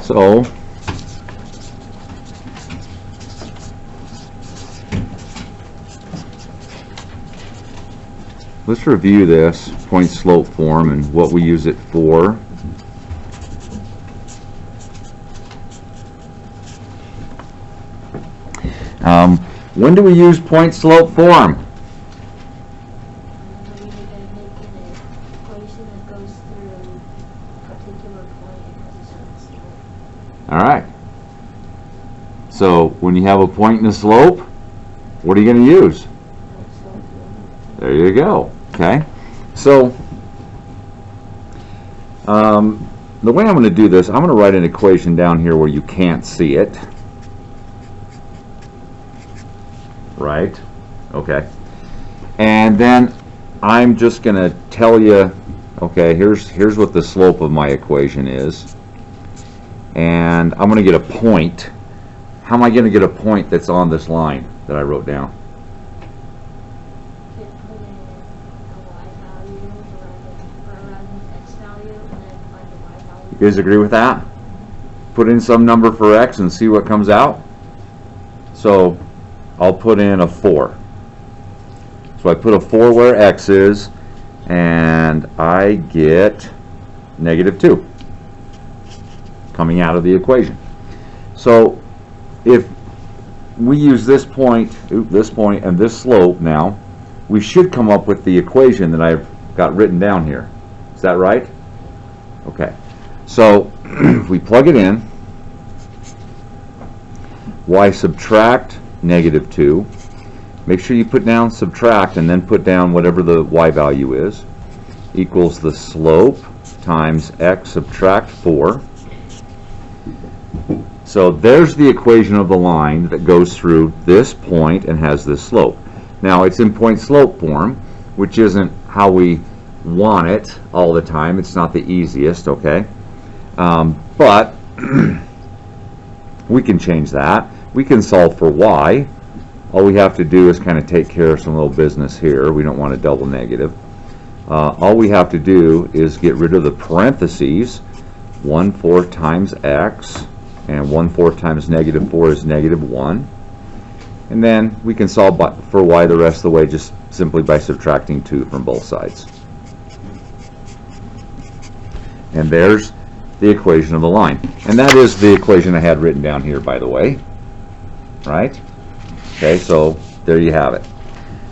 So let's review this point slope form and what we use it for. When do we use point slope form? All right. So when you have a point and a slope, what are you going to use? There you go. Okay. So the way I'm going to do this, I'm going to write an equation down here where you can't see it. Right? Okay. And then I'm just going to tell you, okay, here's what the slope of my equation is. And I'm going to get a point. How am I going to get a point that's on this line that I wrote down? You guys agree with that? Put in some number for x and see what comes out. So I'll put in a 4. So I put a 4 where x is, and I get -2 coming out of the equation. So if we use this point, and this slope now, we should come up with the equation that I've got written down here. Is that right? Okay. So if we plug it in, y subtract -2. Make sure you put down subtract and then put down whatever the y value is, equals the slope times x subtract 4. So there's the equation of the line that goes through this point and has this slope. Now it's in point slope form, which isn't how we want it all the time. It's not the easiest, okay? But we can change that. We can solve for y. All we have to do is kind of take care of some little business here. We don't want a double negative. All we have to do is get rid of the parentheses. 1/4 times x, and 1/4 times -4 is -1. And then we can solve for y the rest of the way just simply by subtracting 2 from both sides. And there's the equation of the line. And that is the equation I had written down here, by the way. Right? Okay, so there you have it.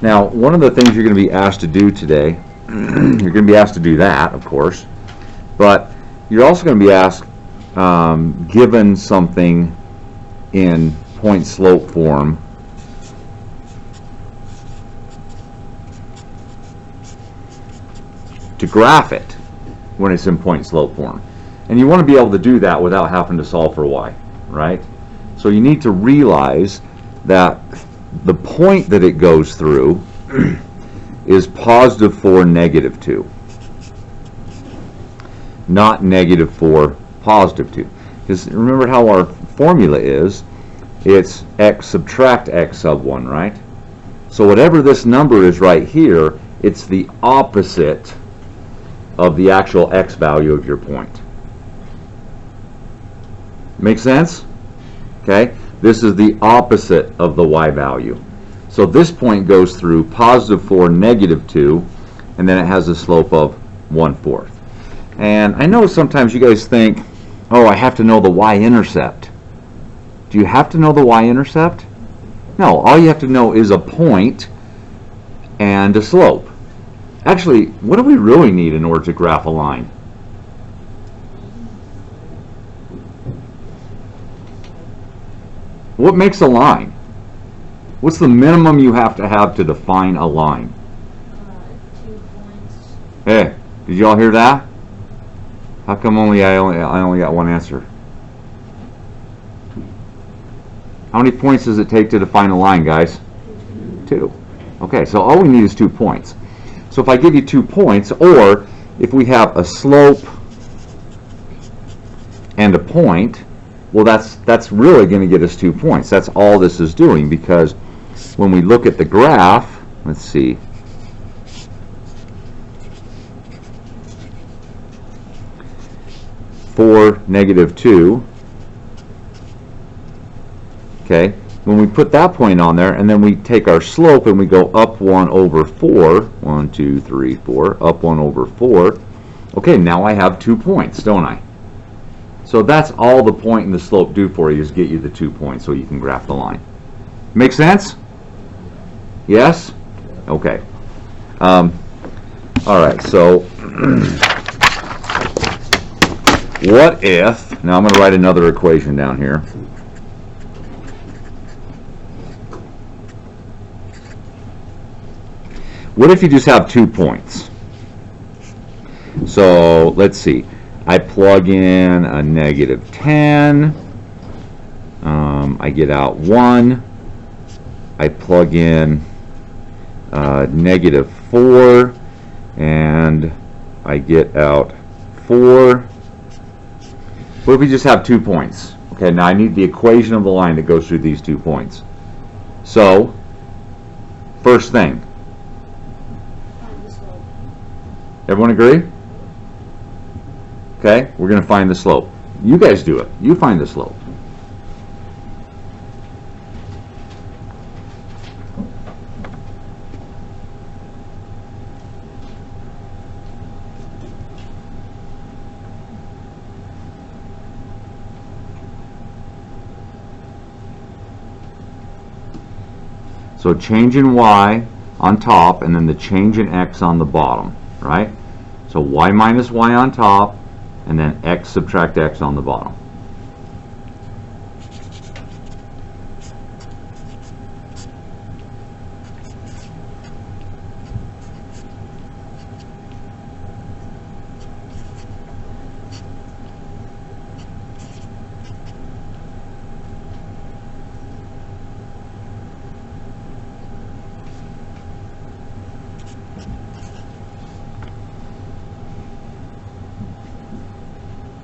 Now, one of the things you're going to be asked to do today, you're going to be asked to do that, of course, but you're also going to be asked, given something in point slope form, to graph it when it's in point slope form. And you want to be able to do that without having to solve for y, right? So you need to realize that the point that it goes through is +4, -2, not -4, +2. Because remember how our formula is, it's x subtract x sub 1, right? So whatever this number is right here, it's the opposite of the actual x value of your point. Make sense? Okay? This is the opposite of the y value. So this point goes through +4, -2, and then it has a slope of 1/4. And I know sometimes you guys think, oh, I have to know the y-intercept. Do you have to know the y-intercept? No, all you have to know is a point and a slope. Actually, what do we really need in order to graph a line? What makes a line? What's the minimum you have to define a line? 2 points. Hey, did you all hear that? How come I only got one answer? How many points does it take to define a line, guys? 2. Okay, so all we need is 2 points. So if I give you 2 points, or if we have a slope and a point, well, that's really going to get us 2 points. That's all this is doing, because when we look at the graph, let's see. For -2 Okay, when we put that point on there, and then we take our slope and we go up 1 over 4, 1, 2, 3, 4, up 1 over 4, okay, now I have 2 points, don't I? So that's all the point and the slope do for you, is get you the 2 points so you can graph the line. Make sense? Yes? Okay. All right, so what if, now I'm going to write another equation down here. What if you just have 2 points? So let's see. I plug in a -10. I get out 1. I plug in -4, and I get out 4. What if we just have 2 points? Okay, now I need the equation of the line that goes through these 2 points. So, first thing, Find the slope. everyone agree? Okay, we're going to find the slope. You guys do it. You find the slope. So change in y on top, and then the change in x on the bottom, right? So y minus y on top, and then x subtract x on the bottom.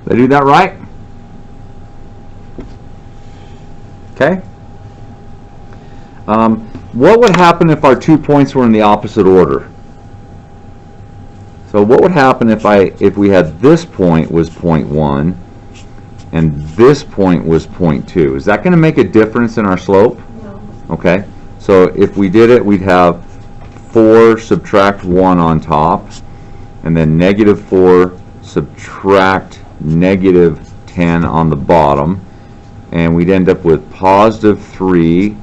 Did I do that right? Okay. What would happen if our 2 points were in the opposite order? So what would happen if we had this point was point 1 and this point was point 2? Is that going to make a difference in our slope? No. Okay. So if we did it, we'd have 4 subtract 1 on top, and then -4 subtract -10 on the bottom, and we'd end up with +3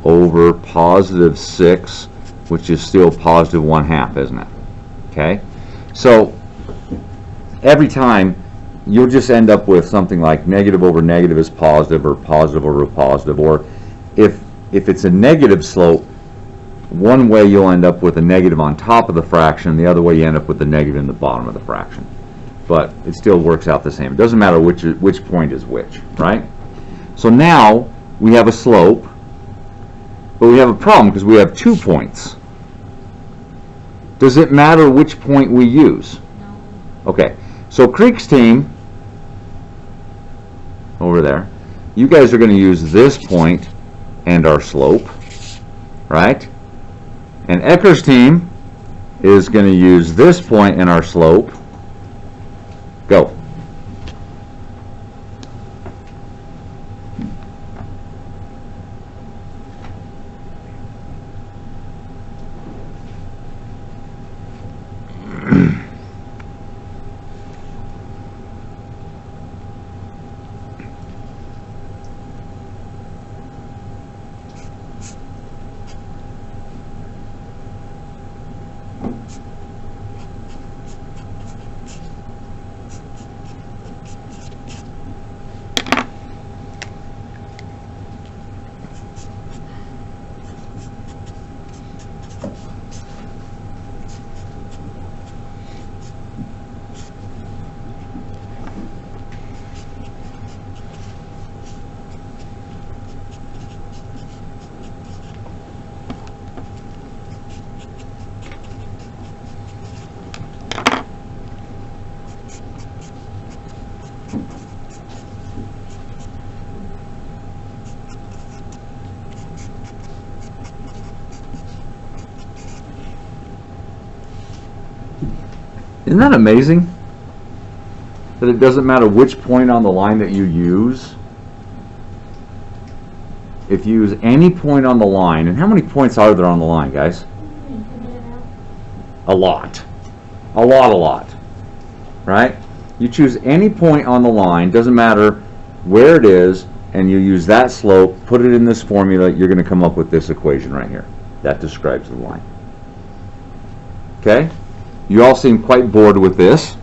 over +6, which is still +1/2, isn't it? Okay, so every time you'll just end up with something like negative over negative is positive, or positive over positive, or if it's a negative slope, one way you'll end up with a negative on top of the fraction, the other way you end up with a negative in the bottom of the fraction. But it still works out the same. It doesn't matter which point is which, right? So now we have a slope, but we have a problem because we have 2 points. Does it matter which point we use? No. Okay, so Creek's team, over there, you guys are going to use this point and our slope, right? And Ecker's team is going to use this point and our slope. Go. Isn't that amazing? That it doesn't matter which point on the line that you use. if you use any point on the line, and how many points are there on the line, guys? A lot. A lot. Right? You choose any point on the line, doesn't matter where it is, and you use that slope, put it in this formula, you're going to come up with this equation right here. That describes the line. Okay? You all seem quite bored with this.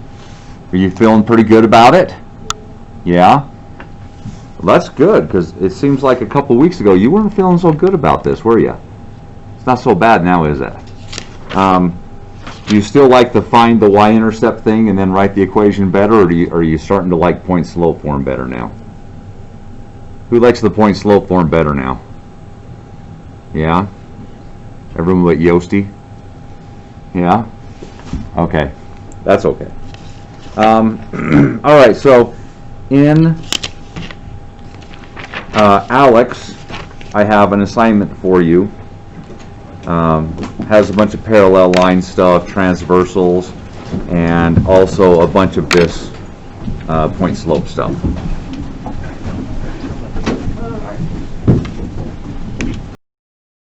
Are you feeling pretty good about it? Yeah? Well, that's good, because it seems like a couple weeks ago you weren't feeling so good about this, were you? It's not so bad now, is it? Do you still like to find the y-intercept thing and then write the equation better, or are you starting to like point-slope form better now? Who likes the point-slope form better now? Yeah? Everyone but Yosti? Yeah? Okay. That's okay. All right, so in Alex, I have an assignment for you. Has a bunch of parallel line stuff, transversals, and also a bunch of this point slope stuff.